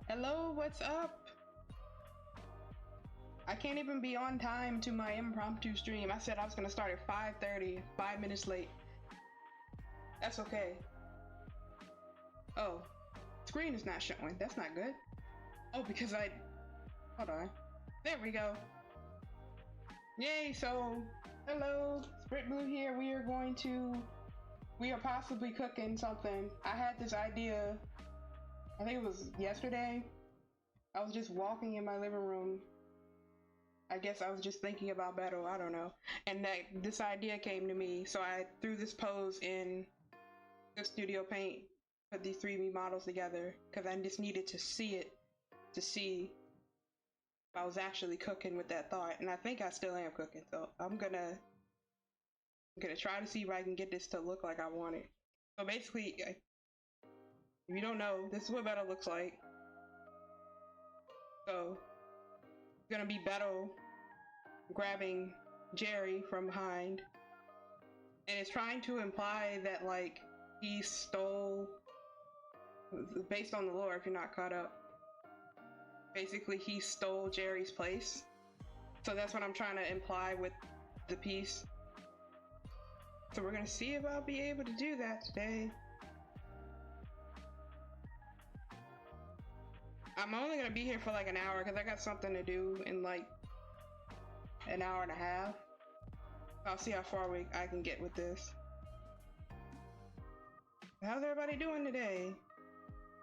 Hello, what's up? I can't even be on time to my impromptu stream. I said I was gonna start at 5:30, 5 minutes late. That's okay. Oh, screen is not showing. That's not good. Oh, because hold on. There we go. Yay, so, hello, Sprit Blue here. We are possibly cooking something. I had this idea, I think it was yesterday. I was just walking in my living room. I guess I was just thinking about Bettel, I don't know. And this idea came to me, so I threw this pose in the studio paint, put these 3D models together, because I just needed to see it, to see if I was actually cooking with that thought. And I think I still am cooking, so I'm gonna try to see if I can get this to look like I want it. So basically, if you don't know, this is what Bettel looks like. So, it's gonna be Bettel grabbing Jerry from behind, and it's trying to imply that like he stole, based on the lore if you're not caught up, basically he stole Jerry's place. So that's what I'm trying to imply with the piece. So we're gonna see if I'll be able to do that today. I'm only gonna be here for like an hour because I got something to do in like an hour and a half. I'll see how far I can get with this. How's everybody doing today?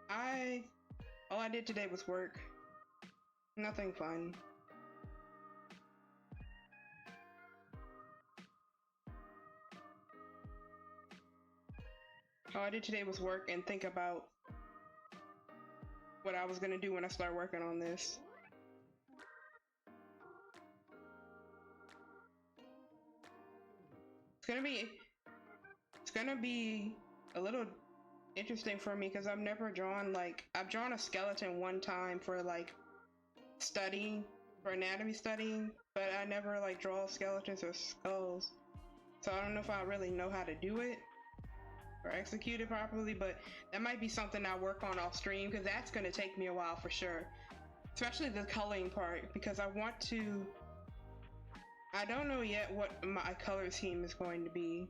All I did today was work. Nothing fun. All I did today was work and think about what I was gonna do when I start working on this. It's gonna be a little interesting for me because I've never drawn, like, I've drawn a skeleton one time for like studying, for anatomy studying, but I never like draw skeletons or skulls. So I don't know if I really know how to do it or execute it properly, but that might be something I work on off stream because that's gonna take me a while for sure. Especially the coloring part, because I don't know yet what my color scheme is going to be.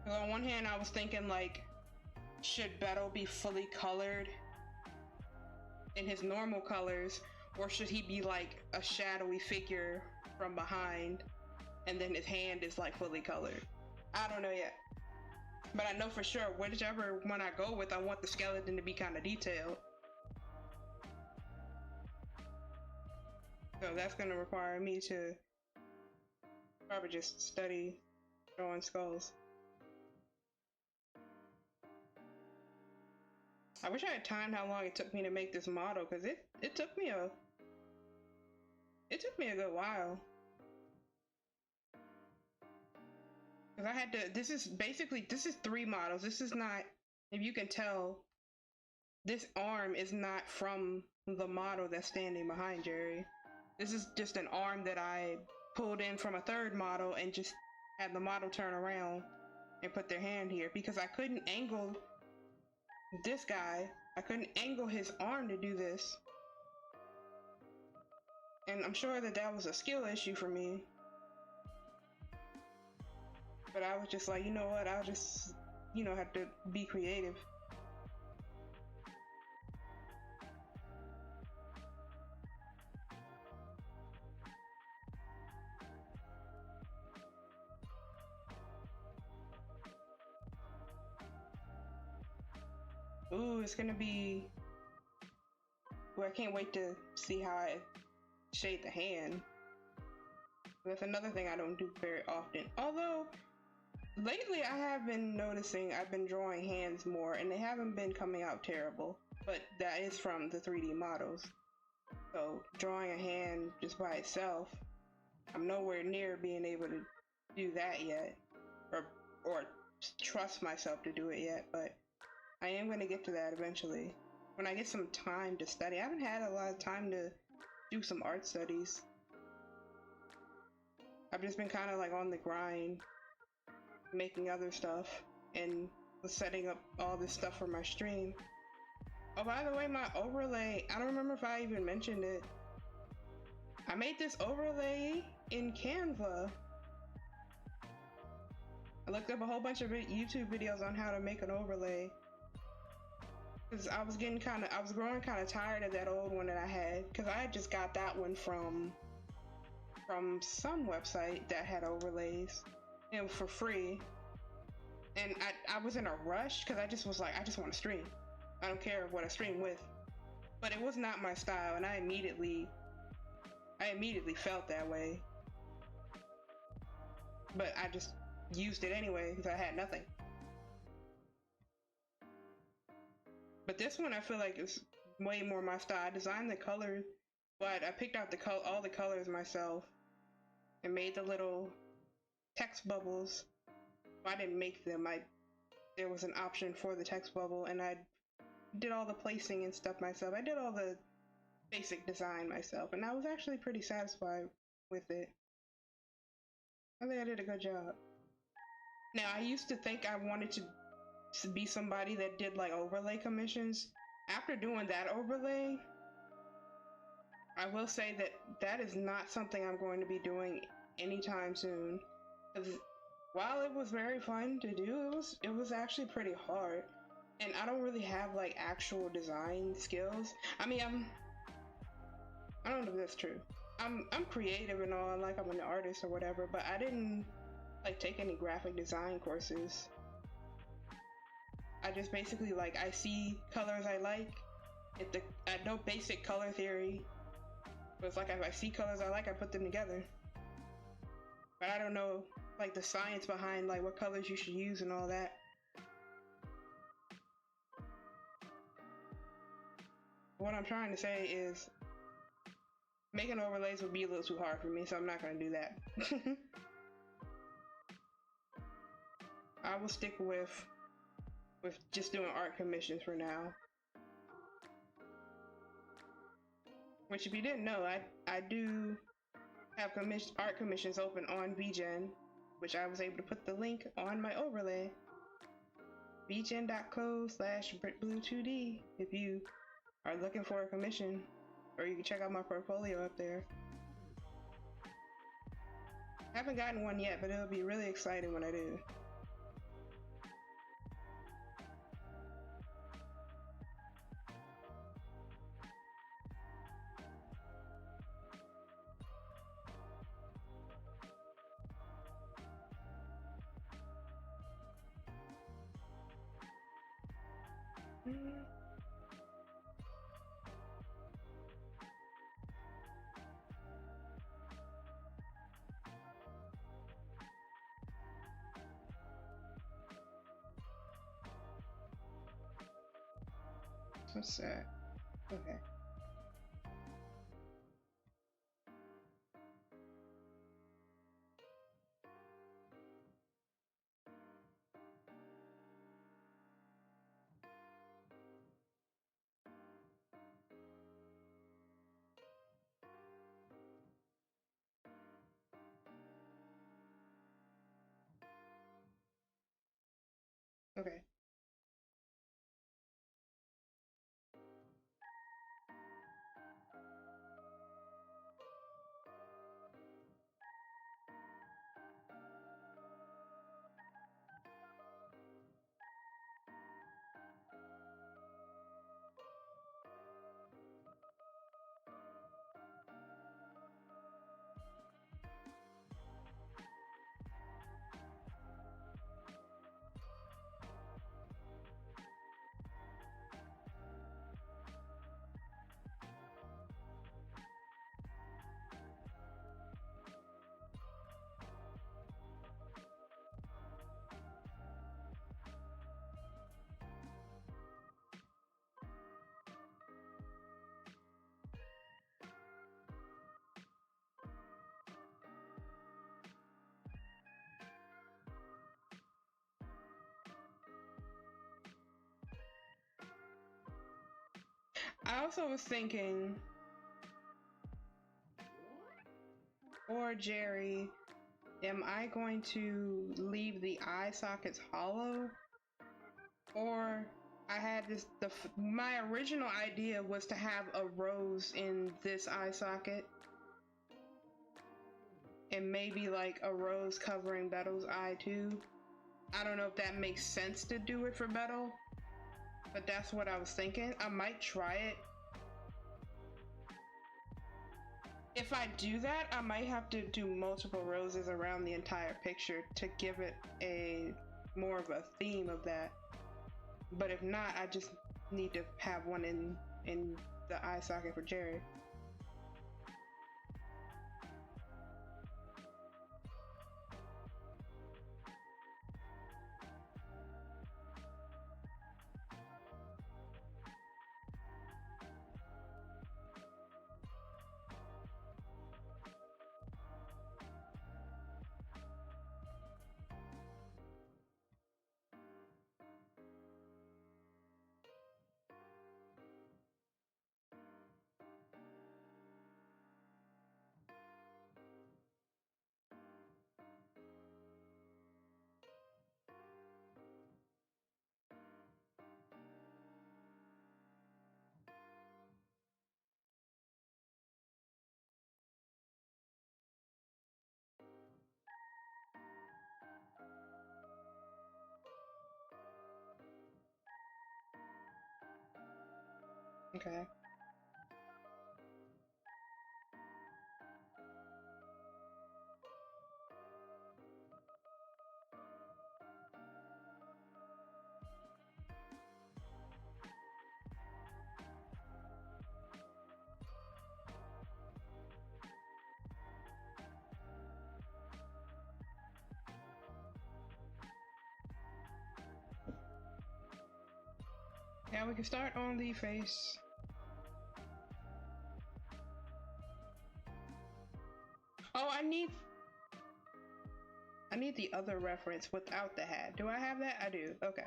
On one hand, I was thinking like, should Bettel be fully colored in his normal colors, or should he be like a shadowy figure from behind and then his hand is like fully colored? I don't know yet, but I know for sure whichever one I go with, I want the skeleton to be kind of detailed. So that's going to require me to probably just study drawing skulls. I wish I had timed how long it took me to make this model, because it took me a good while. Because I had to, this is 3 models. This is not, if you can tell, this arm is not from the model that's standing behind Jerry. This is just an arm that I pulled in from a 3rd model and just had the model turn around and put their hand here, because I couldn't angle this guy. I couldn't angle his arm to do this. And I'm sure that was a skill issue for me. But I was just like, you know what, I'll just, have to be creative. Ooh, it's gonna be... Well, I can't wait to see how I shade the hand. That's another thing I don't do very often. Although, lately I have been noticing I've been drawing hands more, and they haven't been coming out terrible. But that is from the 3D models. So, drawing a hand just by itself, I'm nowhere near being able to do that yet. Or trust myself to do it yet, but I am going to get to that eventually. When I get some time to study. I haven't had a lot of time to do some art studies. I've just been kind of like on the grind, making other stuff, and was setting up all this stuff for my stream. Oh, by the way, my overlay, I don't remember if I even mentioned it. I made this overlay in Canva. I looked up a whole bunch of YouTube videos on how to make an overlay. Cause I was growing kind of tired of that old one that I had. Cause I had just got that one from some website that had overlays, and for free. And I was in a rush because I just was like, I just want to stream. I don't care what I stream with. But it was not my style, and I immediately felt that way. But I just used it anyway because I had nothing. But this one I feel like is way more my style. I designed the colors, but I picked out all the colors myself and made the little text bubbles. Well, I didn't make them. There was an option for the text bubble, and I did all the placing and stuff myself. I did all the basic design myself, and I was actually pretty satisfied with it. I think I did a good job. Now, I used to think I wanted to be somebody that did like overlay commissions. After doing that overlay, I will say that that is not something I'm going to be doing anytime soon. Because while it was very fun to do, it was actually pretty hard. And I don't really have like actual design skills. I mean, I don't know if that's true. I'm creative and all, like I'm an artist or whatever, but I didn't like take any graphic design courses. I just basically like, I see colors I like. I know basic color theory, but it's like if I see colors I like, I put them together. But I don't know like the science behind like what colors you should use and all that. What I'm trying to say is making overlays would be a little too hard for me, so I'm not going to do that. I will stick with just doing art commissions for now. Which, if you didn't know, I do have art commissions open on VGen, which I was able to put the link on my overlay. vgen.co/BritBlue2D if you are looking for a commission, or you can check out my portfolio up there. I haven't gotten one yet, but it'll be really exciting when I do. What's that? Okay. Okay. I also was thinking, for Jerry, am I going to leave the eye sockets hollow, Or I had my original idea was to have a rose in this eye socket and maybe like a rose covering Bettel's eye too. I don't know if that makes sense to do it for Bettel, but that's what I was thinking. I might try it. If I do that, I might have to do multiple roses around the entire picture to give it a more of a theme of that. But if not, I just need to have one in the eye socket for Jared. Okay. Now we can start on the face. Oh, I need the other reference without the hat. Do I have that? I do. Okay.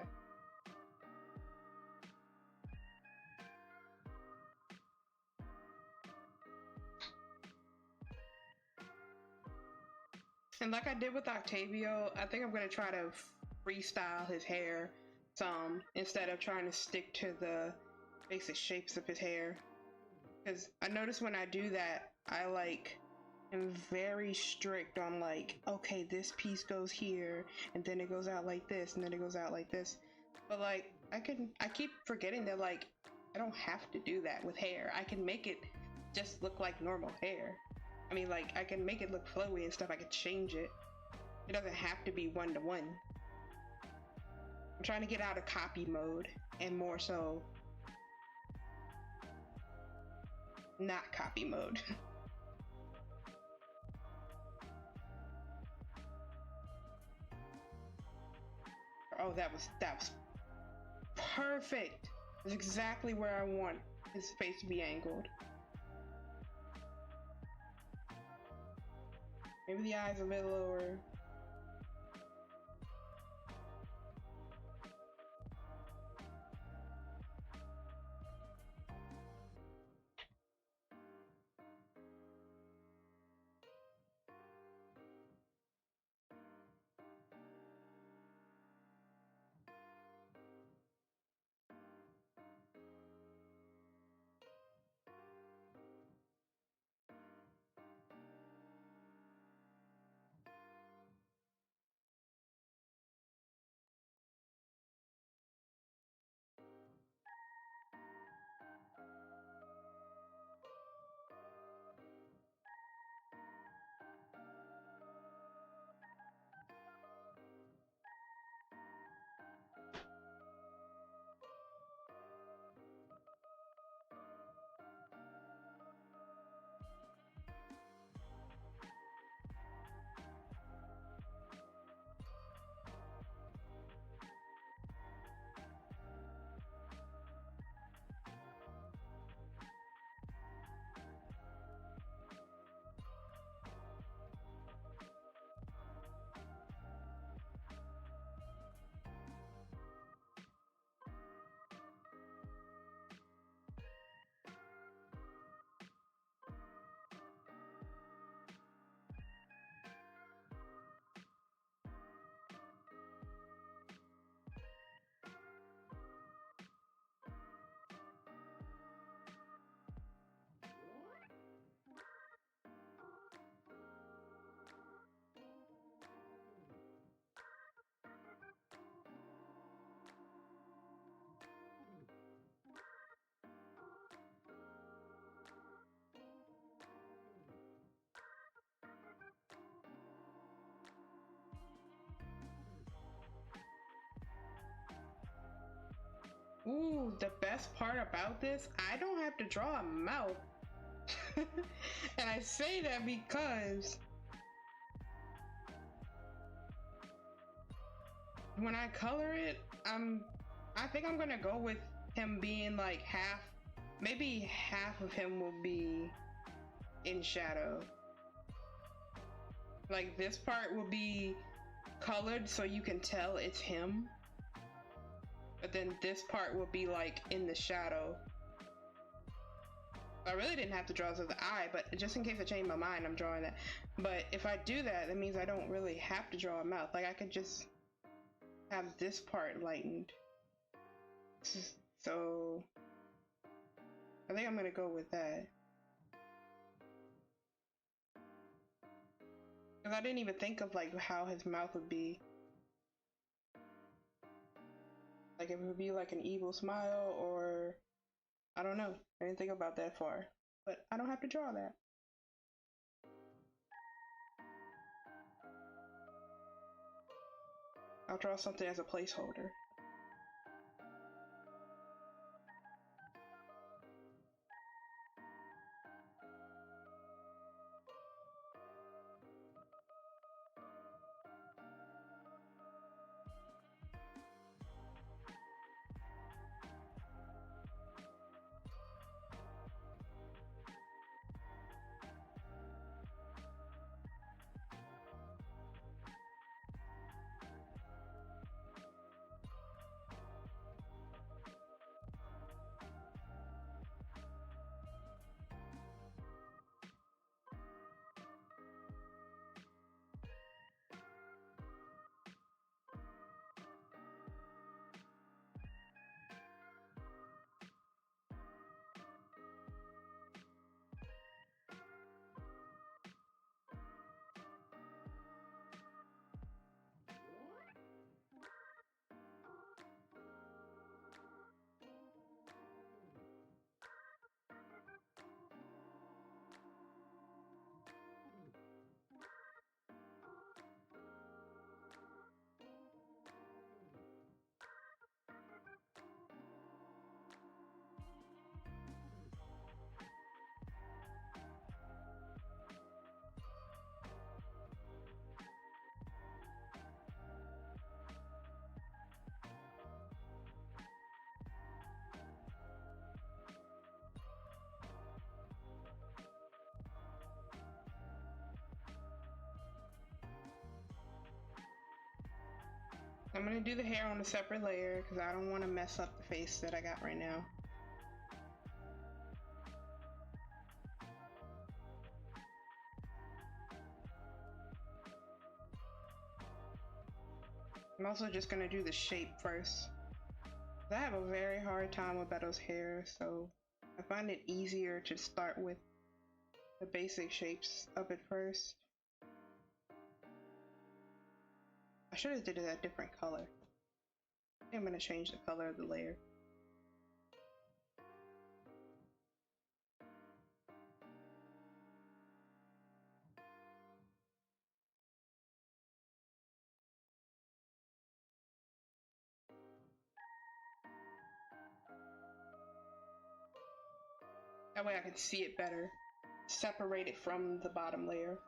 And like I did with Octavio, I think I'm gonna try to freestyle his hair some instead of trying to stick to the basic shapes of his hair. Because I notice when I do that, I like am very strict on like, okay, this piece goes here, and then it goes out like this, and then it goes out like this. But like, I keep forgetting that like, I don't have to do that with hair. I can make it just look like normal hair. I mean, like, I can make it look flowy and stuff. I can change it. It doesn't have to be one-to-one. I'm trying to get out of copy mode and more so not copy mode. Oh, that was perfect. That's exactly where I want his face to be angled. Maybe the eyes a bit lower. Ooh, the best part about this, I don't have to draw a mouth. And I say that because when I color it, I think I'm gonna go with him being like half, maybe half of him will be in shadow. Like this part will be colored so you can tell it's him. But then this part will be like in the shadow. I really didn't have to draw to the eye, but just in case I change my mind, I'm drawing that. But if I do that, that means I don't really have to draw a mouth. Like I could just have this part lightened. So I think I'm gonna go with that. Because I didn't even think of like how his mouth would be. Like if it would be like an evil smile or I don't know. I didn't think about that far. But I don't have to draw that. I'll draw something as a placeholder. I'm gonna do the hair on a separate layer because I don't want to mess up the face that I got right now. I'm also just gonna do the shape first. I have a very hard time with Bettel's hair, so I find it easier to start with the basic shapes of it first. I should have did it a different color. I think I'm gonna change the color of the layer. That way I can see it better. Separate it from the bottom layer.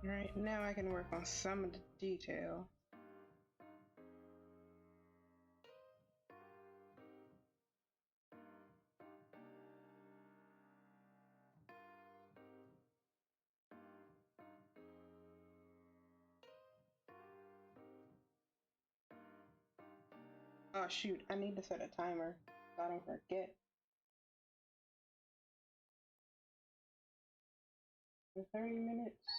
Right, now I can work on some of the detail. Oh shoot, I need to set a timer so I don't forget. For 30 minutes.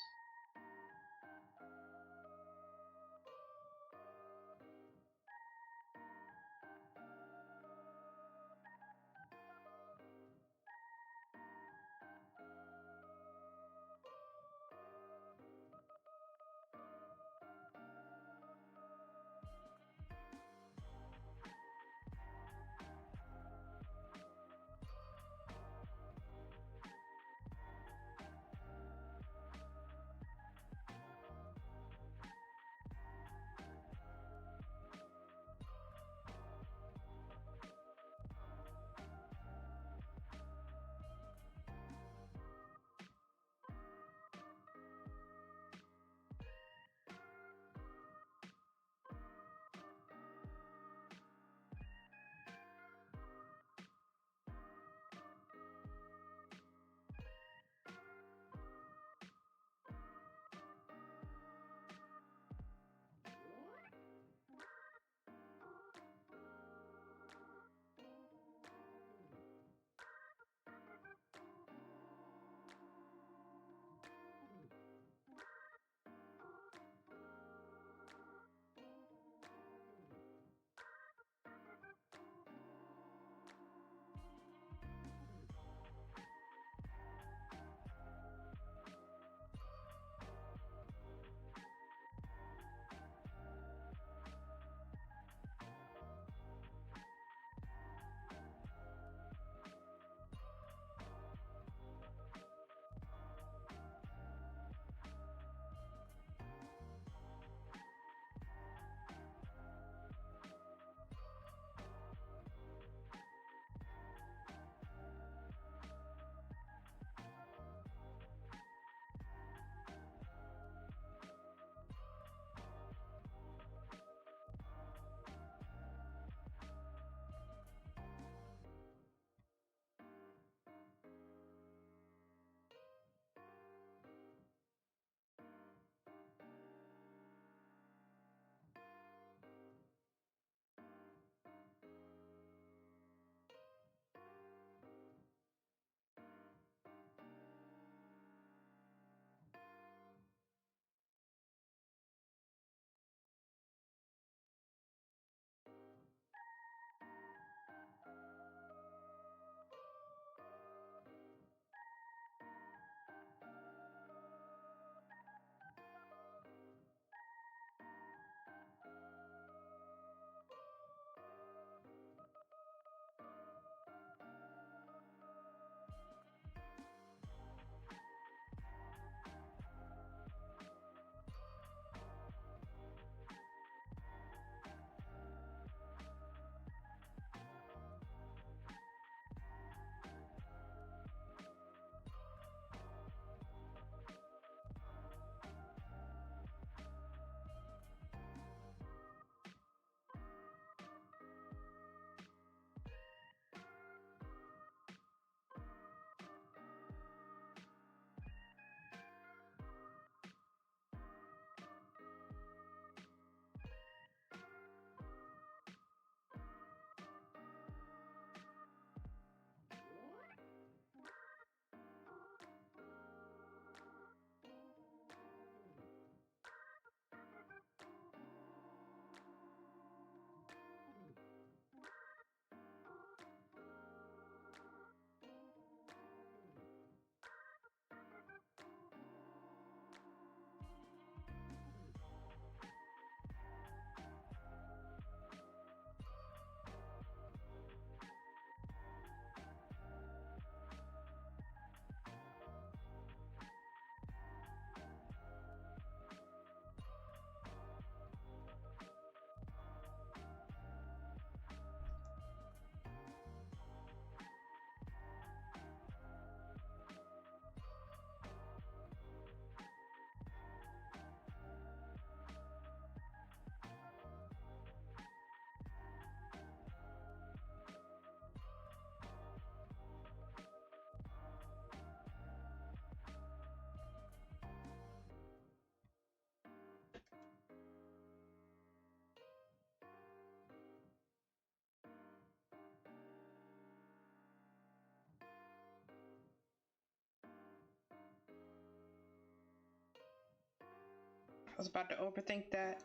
was about to overthink that.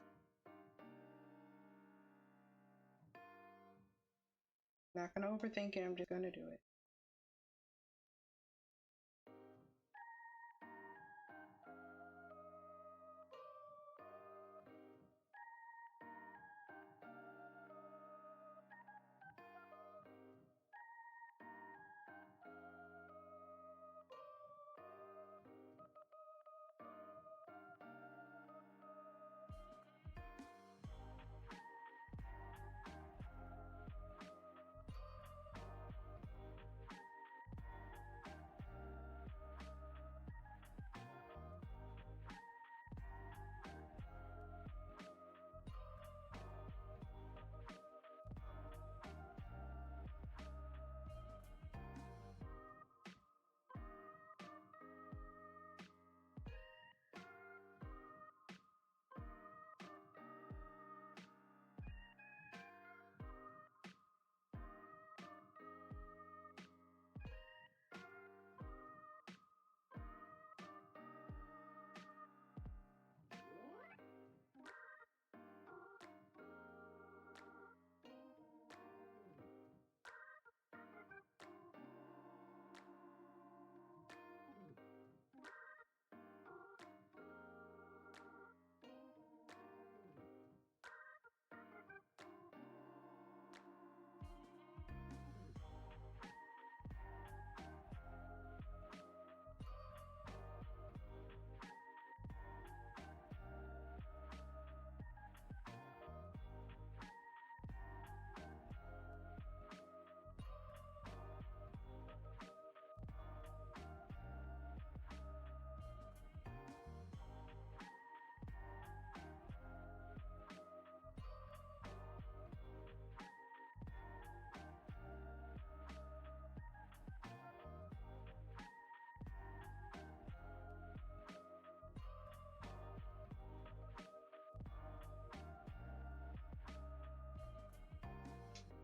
Not gonna overthink it, I'm just gonna do it.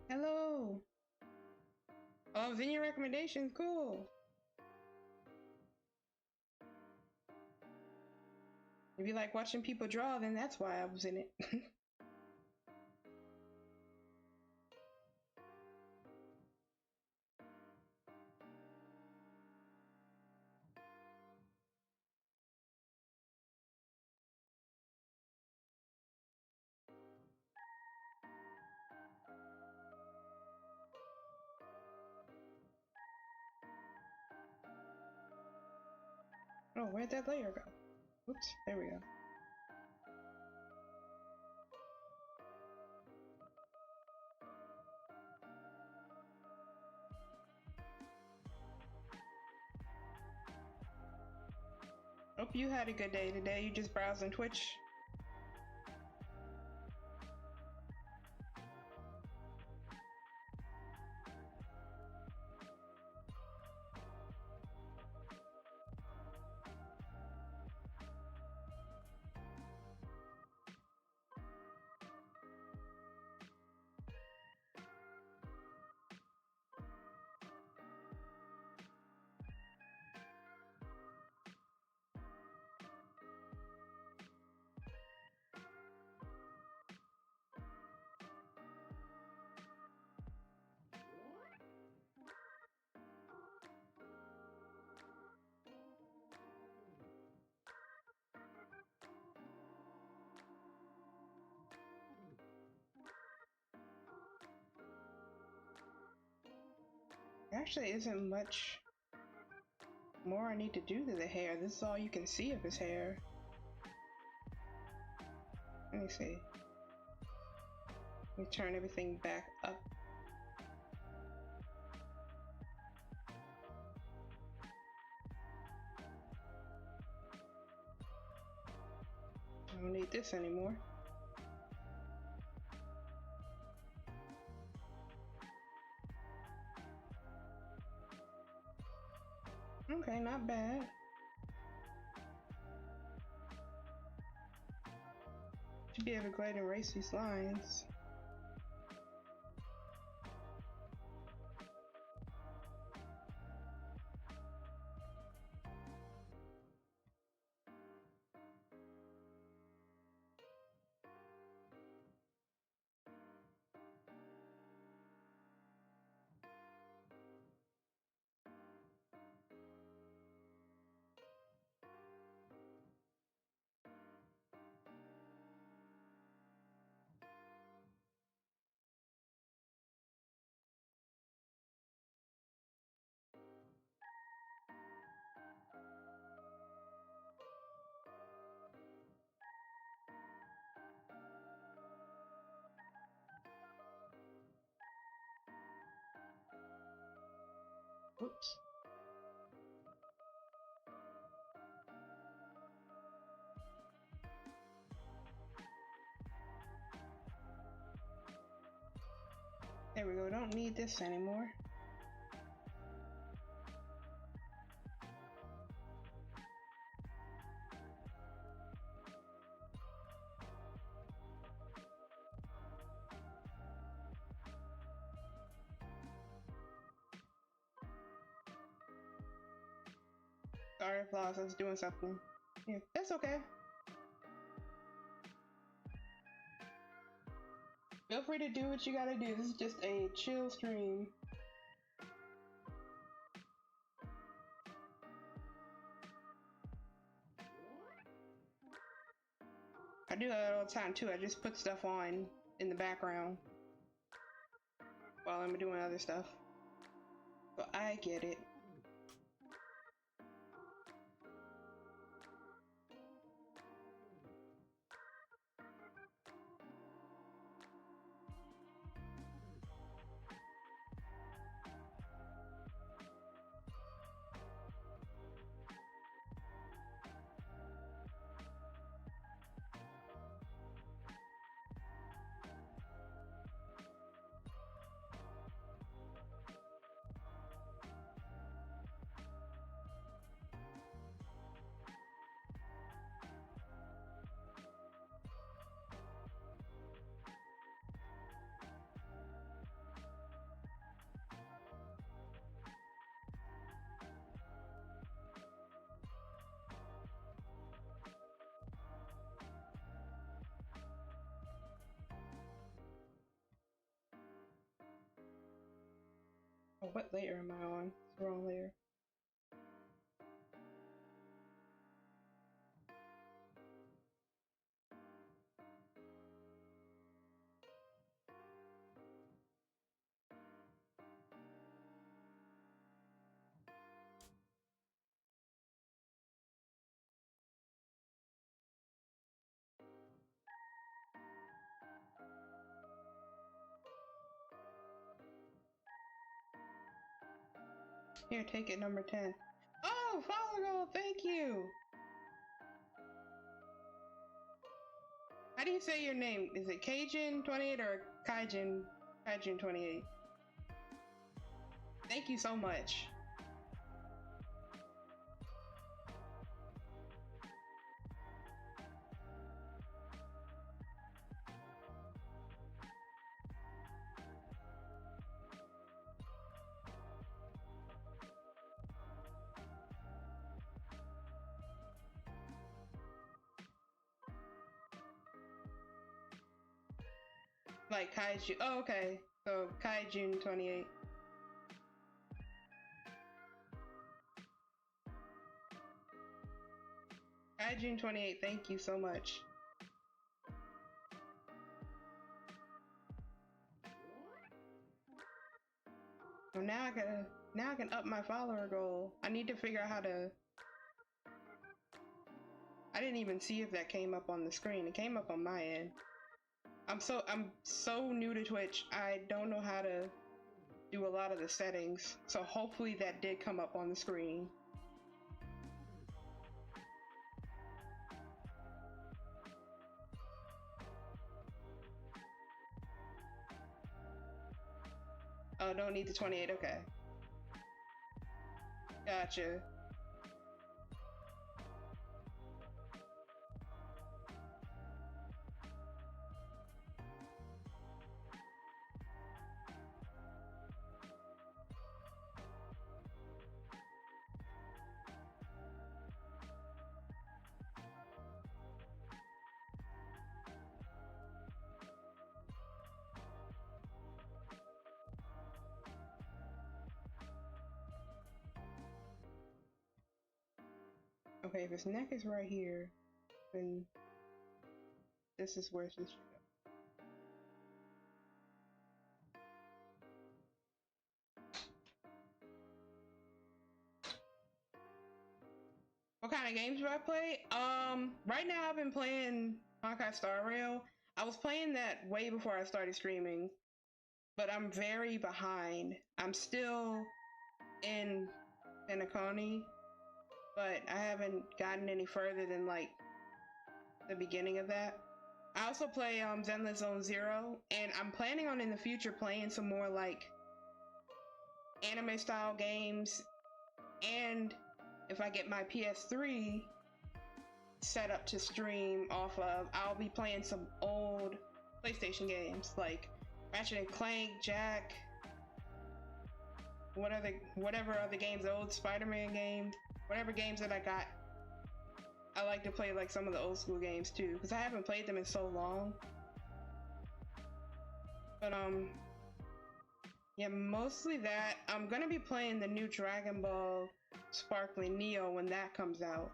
Hello. Oh, it's in your recommendations. Cool. If you like watching people draw, then that's why I was in it. Oh, where'd that layer go? Oops, there we go. Hope you had a good day today. You just browsing Twitch? Actually, isn't much more I need to do to the hair. This is all you can see of his hair. Let me see. Let me turn everything back up. I don't need this anymore. Okay, not bad. Should be able to go ahead and erase these lines. Oops. There we go, don't need this anymore. Sorry if I was doing something. Yeah, that's okay. Feel free to do what you gotta do. This is just a chill stream. I do that all the time too. I just put stuff on in the background while I'm doing other stuff. But I get it. Oh, what layer am I on? It's the wrong layer. Here, take it, number 10. Oh, follow goal, thank you! How do you say your name? Is it Cajun28 or Kaijin28? Thank you so much. Like Kaiju. Oh, okay. So Kaijun28. Kaijun28, thank you so much. So now I can up my follower goal. I need to figure out how to. I didn't even see if that came up on the screen. It came up on my end. I'm so new to Twitch. I don't know how to do a lot of the settings. So hopefully that did come up on the screen. Oh, don't need the 28, okay. Gotcha. Okay, if his neck is right here, then this is where this should go. What kind of games do I play? Right now I've been playing Honkai Star Rail. I was playing that way before I started streaming, but I'm very behind. I'm still in Penacony, but I haven't gotten any further than like the beginning of that. I also play Zenless Zone Zero, and I'm planning on in the future playing some more like anime style games, and if I get my PS3 set up to stream off of, I'll be playing some old PlayStation games like Ratchet and Clank, Jack, whatever other games, the old Spider-Man games, whatever games that I got. I like to play like some of the old school games too, because I haven't played them in so long. But yeah, mostly that. I'm gonna be playing the new Dragon Ball Sparkling Neo when that comes out.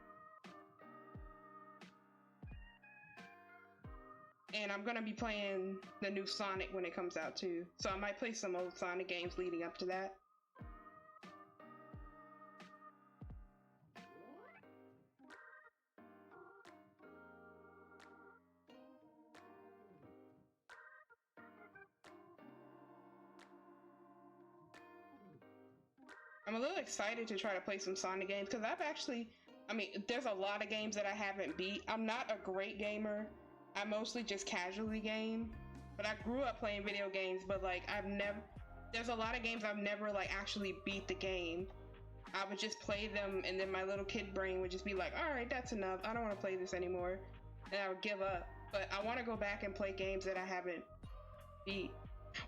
And I'm gonna be playing the new Sonic when it comes out too. So I might play some old Sonic games leading up to that. I'm a little excited to try to play some Sonic games because I mean, there's a lot of games that I haven't beat. I'm not a great gamer. I mostly just casually game, but I grew up playing video games, but like there's a lot of games I've never like actually beat the game. I would just play them and then my little kid brain would just be like, all right, that's enough. I don't want to play this anymore. And I would give up. But I want to go back and play games that I haven't beat.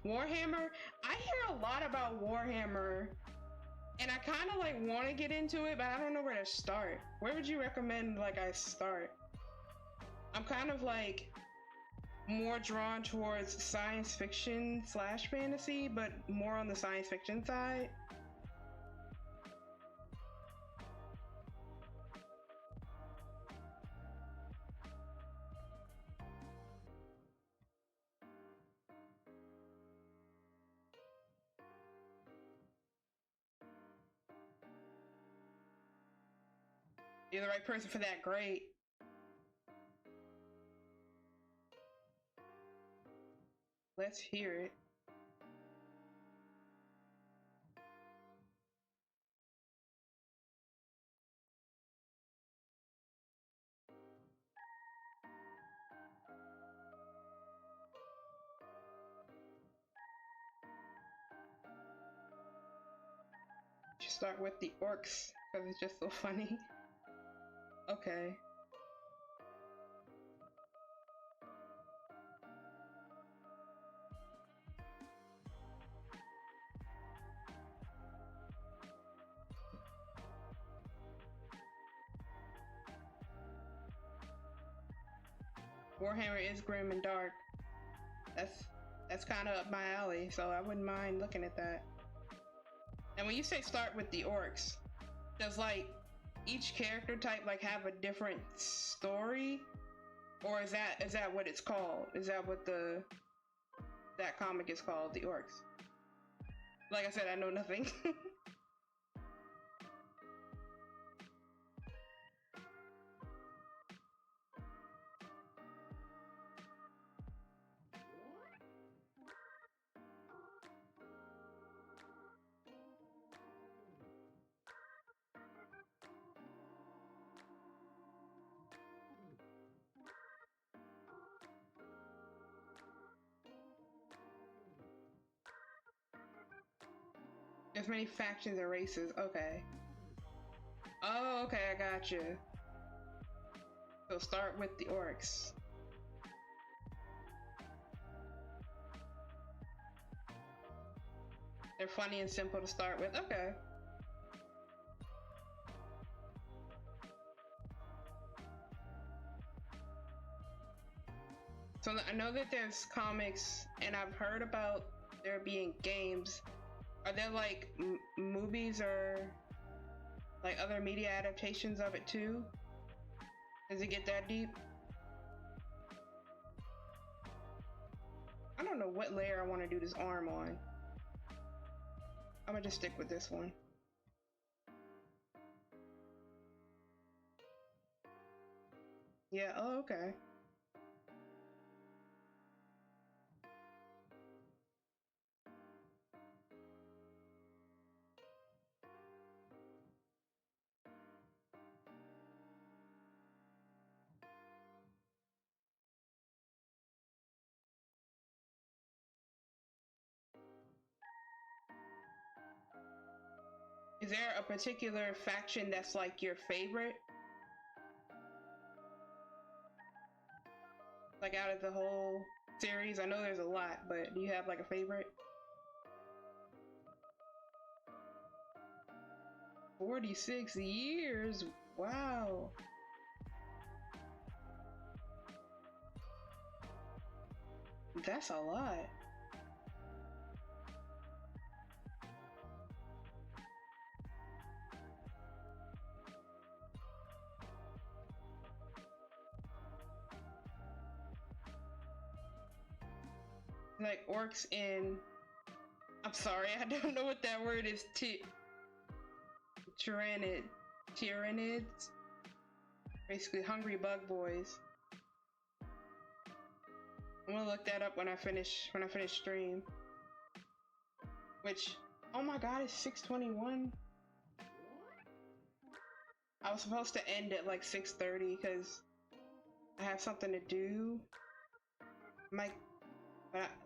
Warhammer, I hear a lot about Warhammer. And I kind of like want to get into it, but I don't know where to start. Where would you recommend like I start? I'm kind of like more drawn towards science fiction / fantasy, but more on the science fiction side. You're the right person for that, great. Let's hear it. Just start with the orcs, because it's just so funny. Okay. Warhammer is grim and dark. That's kind of up my alley, so I wouldn't mind looking at that. And when you say start with the orcs, does like each character type like have a different story, or is that what it's called? Is that what that comic is called, the orcs? Like I said, I know nothing. There's many factions and races. Okay. Oh, okay, I got you. So start with the orcs. They're funny and simple to start with. Okay. So I know that there's comics, and I've heard about there being games. Are there like movies or like other media adaptations of it too? Does it get that deep? I don't know what layer I want to do this arm on. I'm gonna just stick with this one. Yeah, oh, okay. Is there a particular faction that's like your favorite? Like out of the whole series? I know there's a lot, but do you have like a favorite? 46 years? Wow. That's a lot. Like orcs in, I'm sorry, I don't know what that word is. Tyranids, basically hungry bug boys. I'm gonna look that up when I finish stream. Which, oh my god, it's 6:21. I was supposed to end at like 6:30 because I have something to do.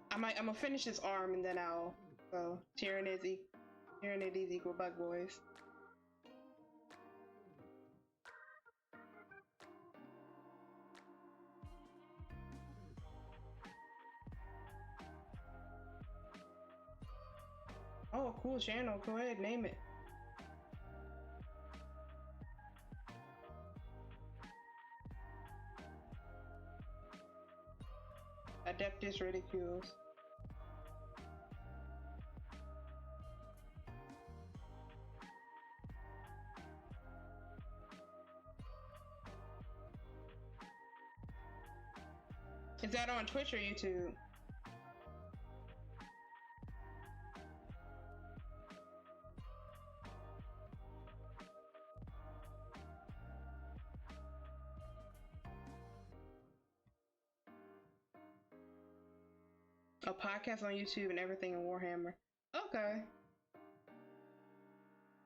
I'm gonna finish this arm and then I'll go. Tyranids equal bug boys. Oh, cool channel. Go ahead, name it. Adeptus Ridicules. Is that on Twitch or YouTube? A podcast on YouTube and everything in Warhammer. Okay.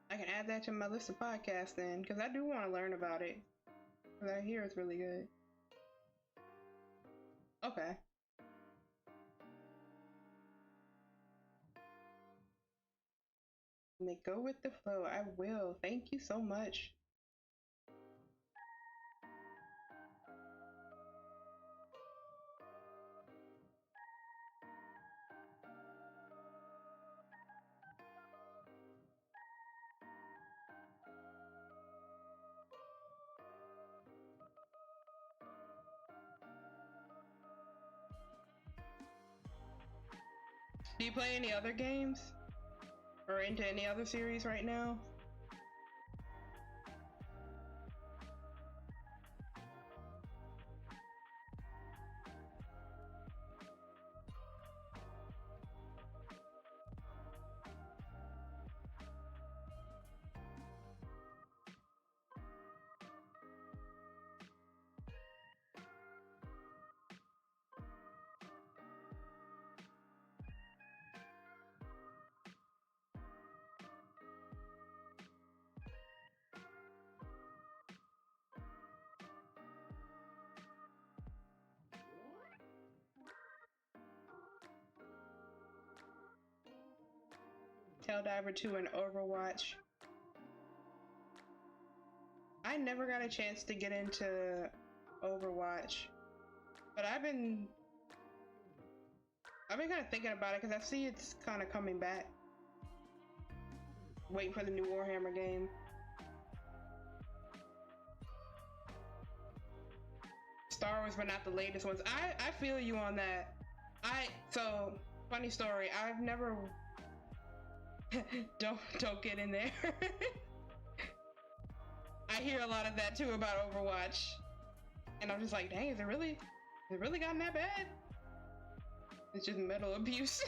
I can add that to my list of podcasts then, because I do want to learn about it. Because I hear it's really good. Okay. And they go with the flow. I will. Thank you so much. Do you play any other games? Or into any other series right now? Diver 2 and Overwatch. I never got a chance to get into Overwatch, but I've been kind of thinking about it because I see it's kind of coming back. Waiting for the new Warhammer game. Star Wars, but not the latest ones. I feel you on that. So funny story. I've never. don't get in there. I hear a lot of that too about Overwatch, and I'm just like, dang, is it really gotten that bad? It's just mental abuse.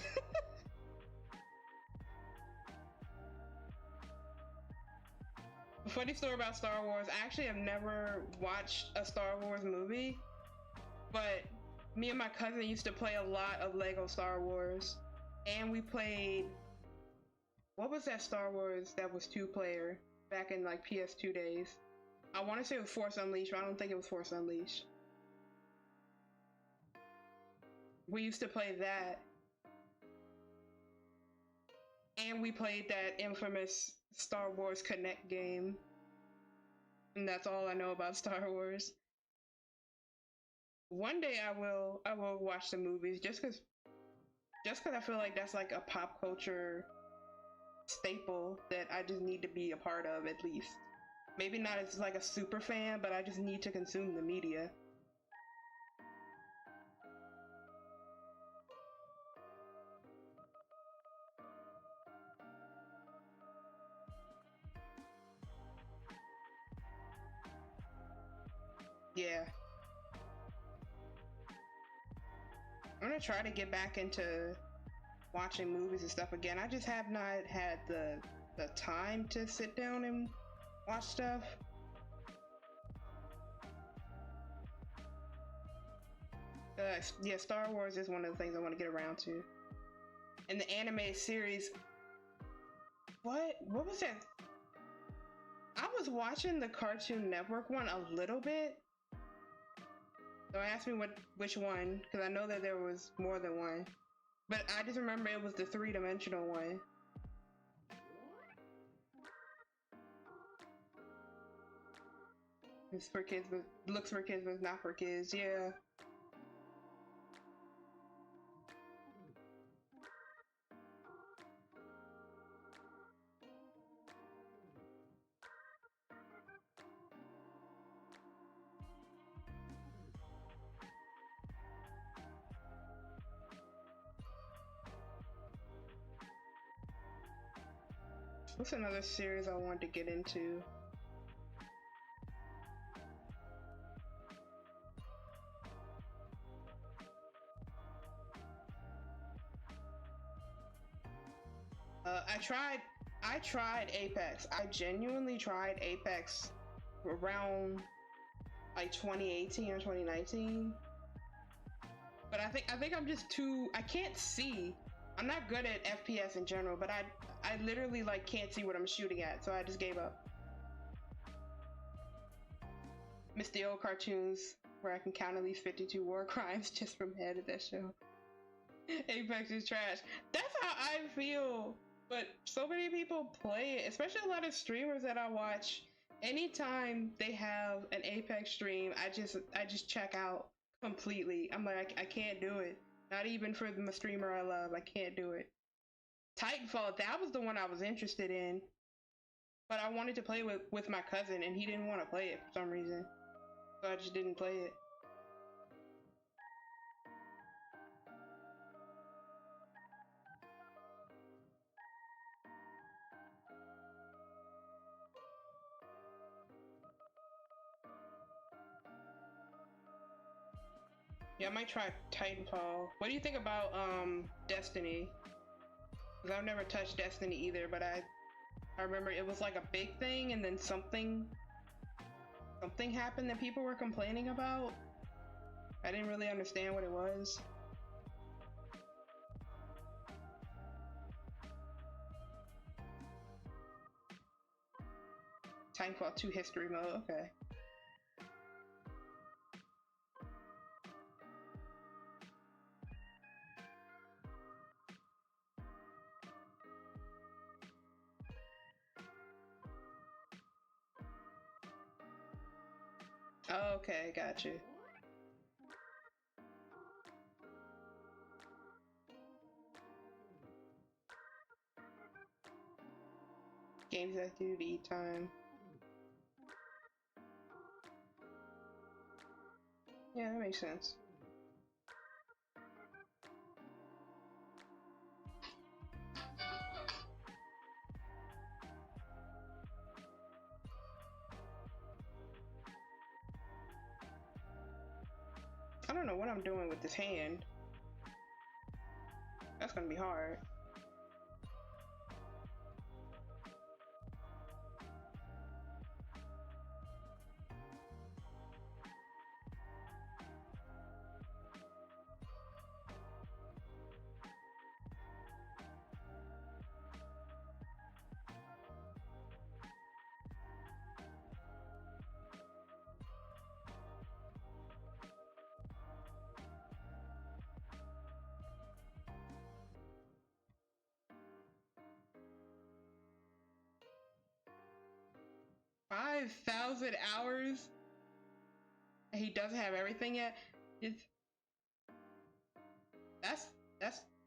Funny story about Star Wars. I actually have never watched a Star Wars movie, but me and my cousin used to play a lot of Lego Star Wars, and we played. What was that Star Wars that was 2-player back in like PS2 days? I want to say it was Force Unleashed, but I don't think it was Force Unleashed. We used to play that. And we played that infamous Star Wars Connect game. And that's all I know about Star Wars. One day I will watch the movies just cause I feel like that's like a pop culture staple that I just need to be a part of at least. Maybe not as like a super fan, but I just need to consume the media. Yeah. I'm gonna try to get back into watching movies and stuff again. I just have not had the time to sit down and watch stuff. Yeah, Star Wars is one of the things I want to get around to. And the anime series, what was that? I was watching the Cartoon Network one a little bit. Don't ask me which one, because I know that there was more than one. But I just remember it was the three-dimensional one. It's for kids, but looks for kids, but not for kids. Yeah. What's another series I wanted to get into? I tried Apex. I genuinely tried Apex around like 2018 or 2019. But I think I'm just too, I can't see. I'm not good at FPS in general, but I literally like can't see what I'm shooting at, so I just gave up. Miss the old cartoons where I can count at least 52 war crimes just from head of that show. Apex is trash. That's how I feel. But so many people play it, especially a lot of streamers that I watch. Anytime they have an Apex stream, I just check out completely. I'm like, I can't do it. Not even for the streamer I love. I can't do it. Titanfall, that was the one I was interested in. But I wanted to play with my cousin, and he didn't want to play it for some reason. So I just didn't play it. Yeah, I might try Titanfall. What do you think about Destiny? Because I've never touched Destiny either, but I remember it was like a big thing, and then something happened that people were complaining about. I didn't really understand what it was. Titanfall 2 history mode, okay. Oh, okay, got you. Games that do to eat time. Yeah, that makes sense. I don't know what I'm doing with this hand. That's gonna be hard. 5,000 hours and he doesn't have everything yet. It's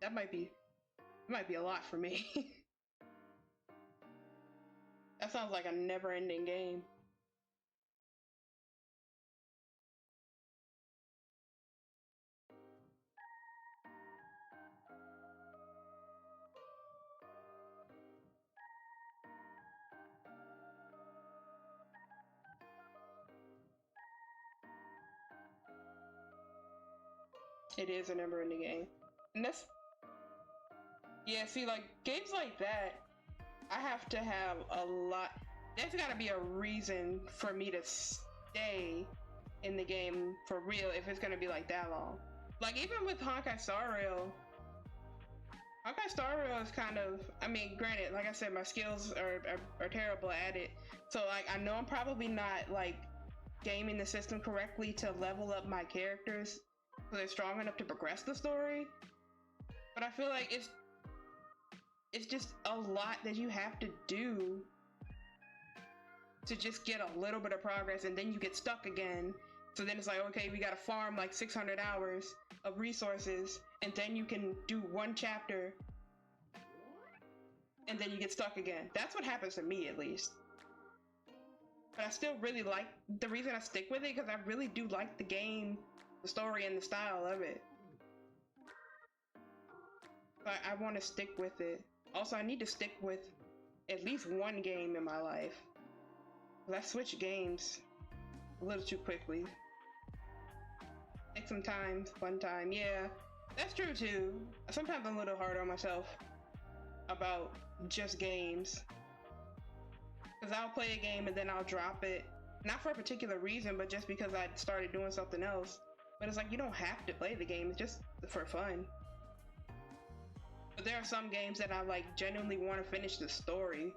that might be a lot for me. That sounds like a never-ending game. It is a never-ending game. And that's, yeah, see, like, games like that, I have to have a lot, there's gotta be a reason for me to stay in the game for real if it's gonna be like that long. Like, even with Honkai Star Rail is kind of, I mean, granted, like I said, my skills are terrible at it. So, like, I know I'm probably not, like, gaming the system correctly to level up my characters so they're strong enough to progress the story. But I feel like it's just a lot that you have to do to just get a little bit of progress, and then you get stuck again. So then it's like, okay, we gotta farm like 600 hours of resources, and then you can do one chapter, and then you get stuck again. That's what happens to me, at least. But I still really like, the reason I stick with it, because I really do like the game, the story, and the style of it. But I want to stick with it. Also, I need to stick with at least one game in my life. I switch games a little too quickly. Take some time, fun time. Yeah, that's true too. Sometimes I'm a little hard on myself about just games. Because I'll play a game and then I'll drop it. Not for a particular reason, but just because I started doing something else. But it's like, you don't have to play the game, it's just for fun. But there are some games that I like genuinely want to finish the story.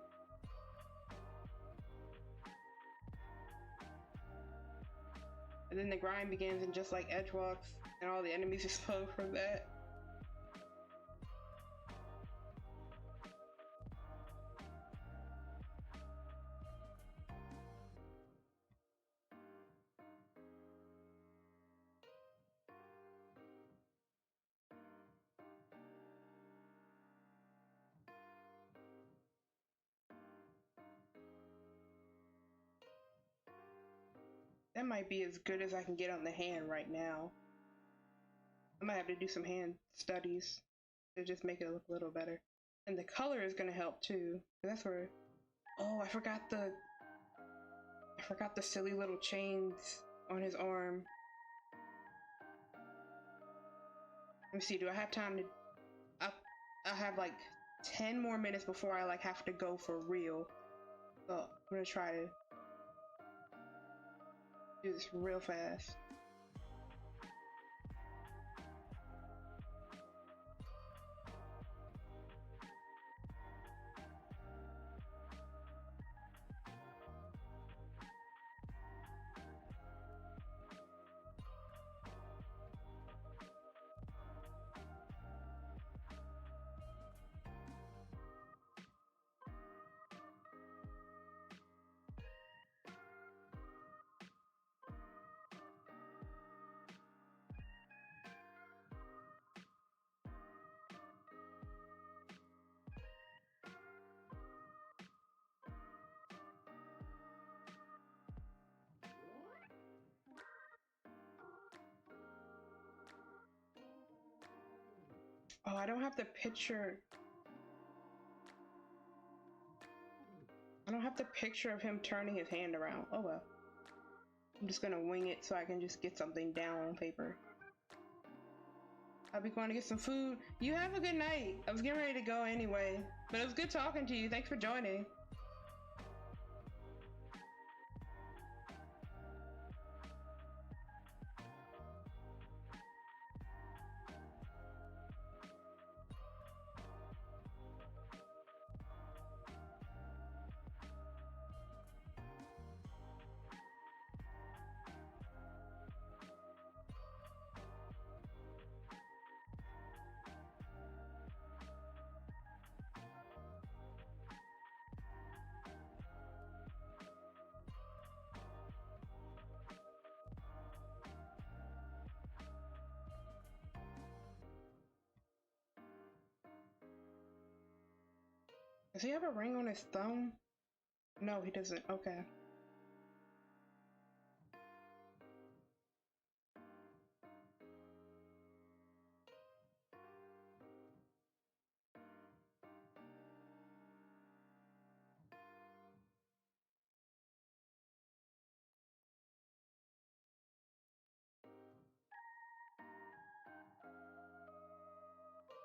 And then the grind begins, and just like edgewalks, and all the enemies explode from that. That might be as good as I can get on the hand right now. I might have to do some hand studies to just make it look a little better. And the color is gonna help too. That's where, oh, I forgot the silly little chains on his arm. Let me see, do I have time to, I have like 10 more minutes before I like have to go for real. So I'm gonna try to do this real fast. Oh, I don't have the picture. I don't have the picture of him turning his hand around. Oh well. I'm just gonna wing it so I can just get something down on paper. I'll be going to get some food. You have a good night. I was getting ready to go anyway, but it was good talking to you. Thanks for joining. Does he have a ring on his thumb? No, he doesn't. Okay.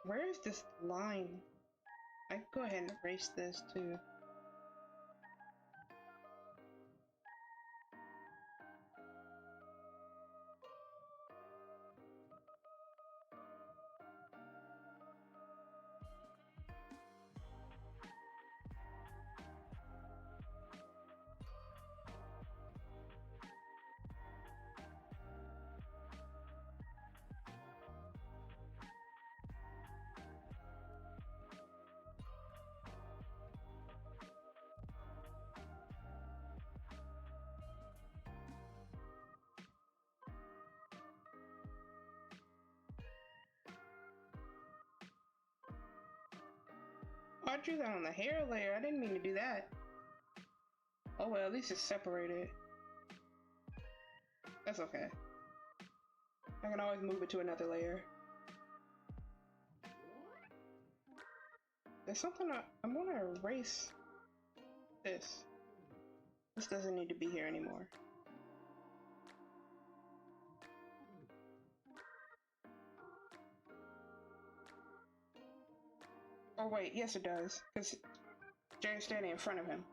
Where is this line? I can go ahead and erase this too. Oh, I drew that on the hair layer. I didn't mean to do that. Oh well, at least it's separated. That's okay. I can always move it to another layer. There's something I'm gonna erase this. This doesn't need to be here anymore. Oh wait, yes it does, because Jerry's standing in front of him.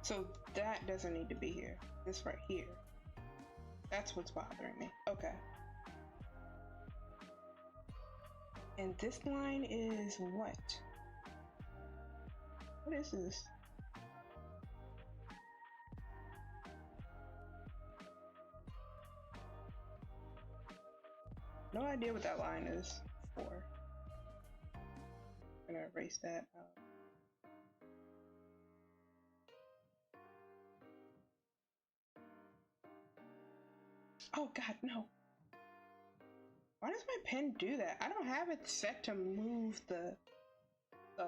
So that doesn't need to be here. This right here. That's what's bothering me. Okay. And this line is what? What is this? No idea what that line is for. I'm gonna erase that out. Oh god, no. Why does my pen do that? I don't have it set to move the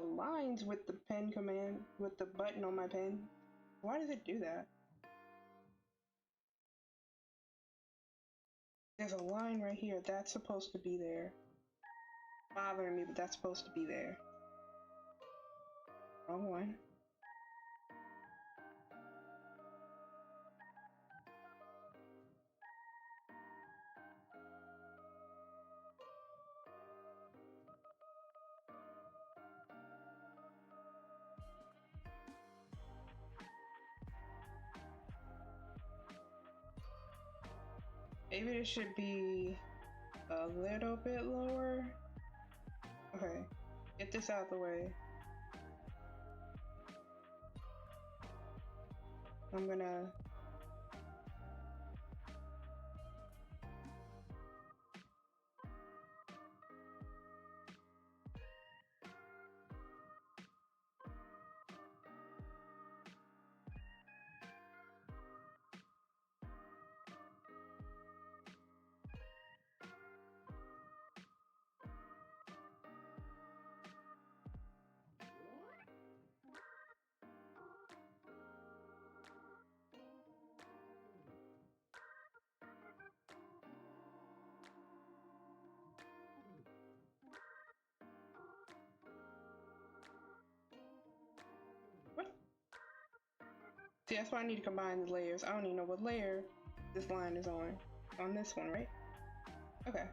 lines with the pen command, with the button on my pen. Why does it do that? There's a line right here. That's supposed to be there. Bothering me, but that's supposed to be there. Wrong one. Maybe it should be a little bit lower. Okay, get this out of the way. I'm gonna see, that's why I need to combine the layers. I don't even know what layer this line is on. On this one, right? Okay.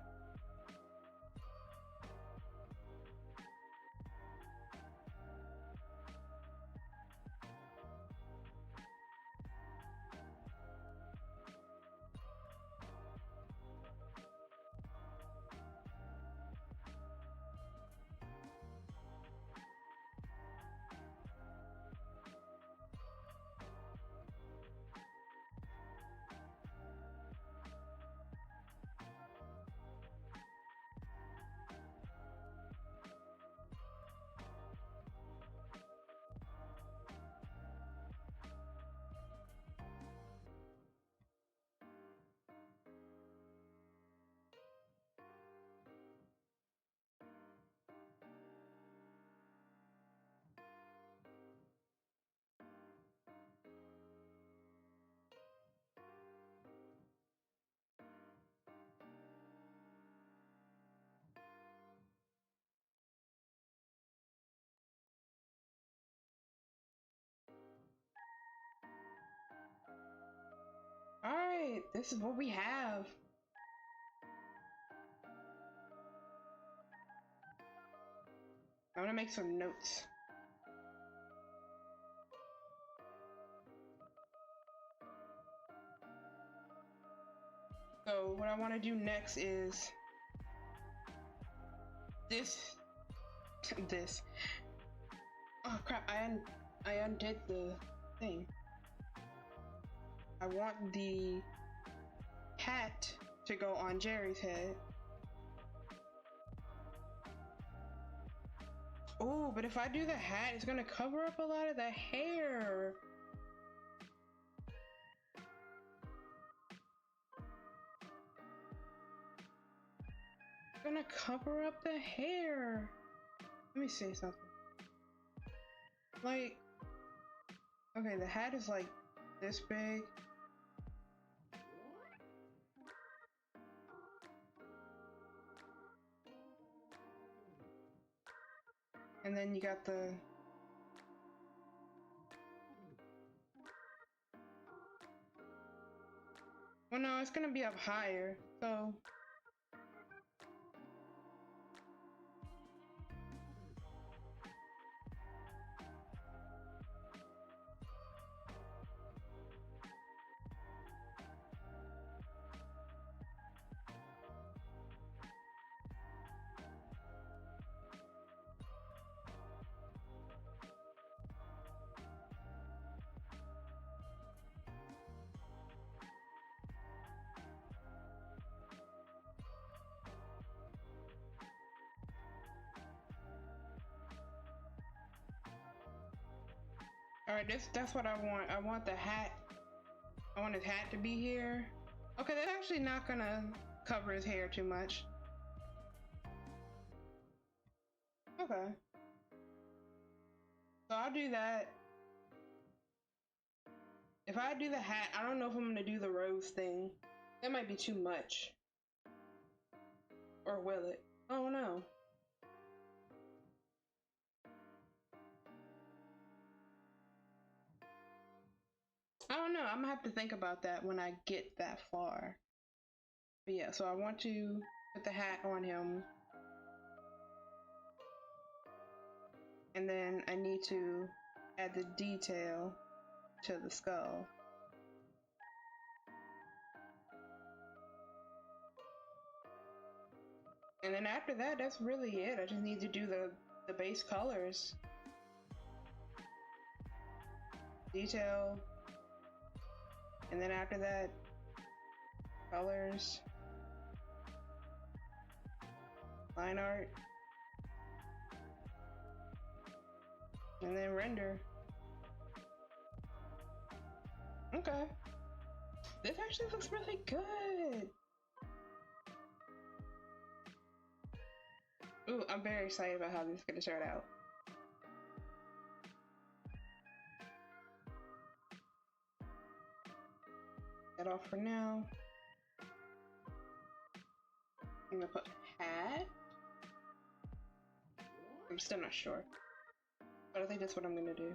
Alright, this is what we have. I'm gonna make some notes. So what I want to do next is this. Oh crap! I undid the thing. I want the hat to go on Jerry's head. Oh, but if I do the hat, it's gonna cover up a lot of the hair. It's gonna cover up the hair. Let me say something. Like, okay, the hat is like this big. And then you got the well, no, it's gonna be up higher, so alright, that's what I want. I want the hat. I want his hat to be here. Okay, that's actually not gonna cover his hair too much. Okay. So I'll do that. If I do the hat, I don't know if I'm gonna do the rose thing. That might be too much. Or will it? I don't know. I don't know. I'm gonna have to think about that when I get that far. But yeah, so I want to put the hat on him. And then I need to add the detail to the skull. And then after that, that's really it. I just need to do the base colors. Detail. And then after that, colors. Line art. And then render. Okay. This actually looks really good. Ooh, I'm very excited about how this is gonna turn out. That off for now. I'm gonna put hat. I'm still not sure, but I think that's what I'm gonna do.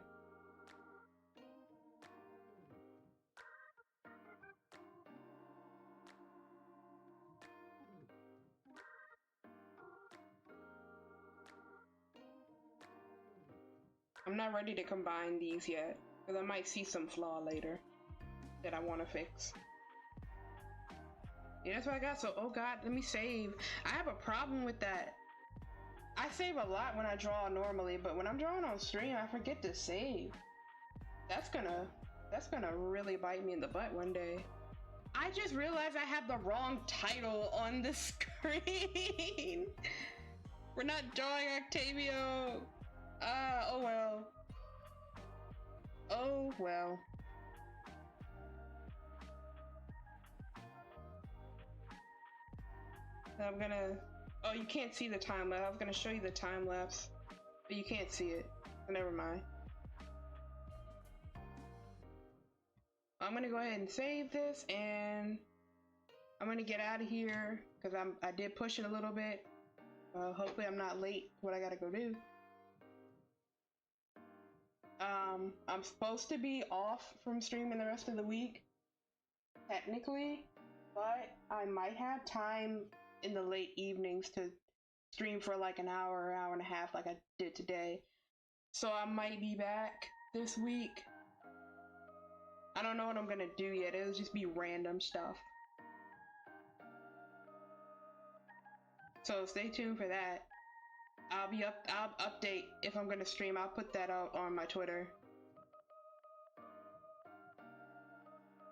I'm not ready to combine these yet, because I might see some flaw later that I want to fix. Yeah, that's what I got. So, oh god, let me save. I have a problem with that. I save a lot when I draw normally, but when I'm drawing on stream, I forget to save. That's gonna really bite me in the butt one day. I just realized I have the wrong title on the screen. We're not drawing Octavio. Oh well. Oh well. I'm gonna, oh, you can't see the time lapse. I was gonna show you the time lapse, but you can't see it. So never mind. I'm gonna go ahead and save this, and I'm gonna get out of here because I did push it a little bit. Hopefully I'm not late for what I gotta go do. I'm supposed to be off from streaming the rest of the week, technically, but I might have time in the late evenings to stream for like an hour, hour and a half like I did today. So I might be back this week. I don't know what I'm gonna do yet. It'll just be random stuff. So stay tuned for that. I'll update if I'm gonna stream. I'll put that out on my Twitter.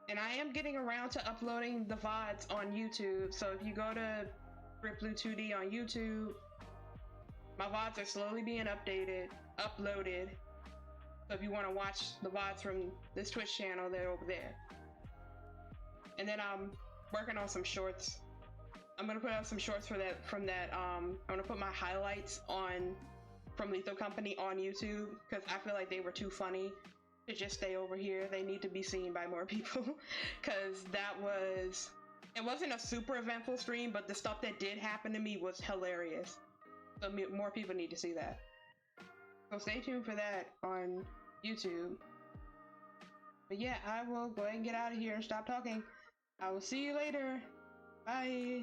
And I am getting around to uploading the VODs on YouTube. So if you go to BritBlue2D on YouTube, my VODs are slowly being uploaded. So if you want to watch the VODs from this Twitch channel, they're over there. And then I'm working on some shorts. I'm gonna put out some shorts for that. I'm gonna put my highlights from Lethal Company on YouTube because I feel like they were too funny to just stay over here. They need to be seen by more people because it wasn't a super eventful stream, but the stuff that did happen to me was hilarious. So more people need to see that. So stay tuned for that on YouTube. But yeah, I will go ahead and get out of here and stop talking. I will see you later. Bye.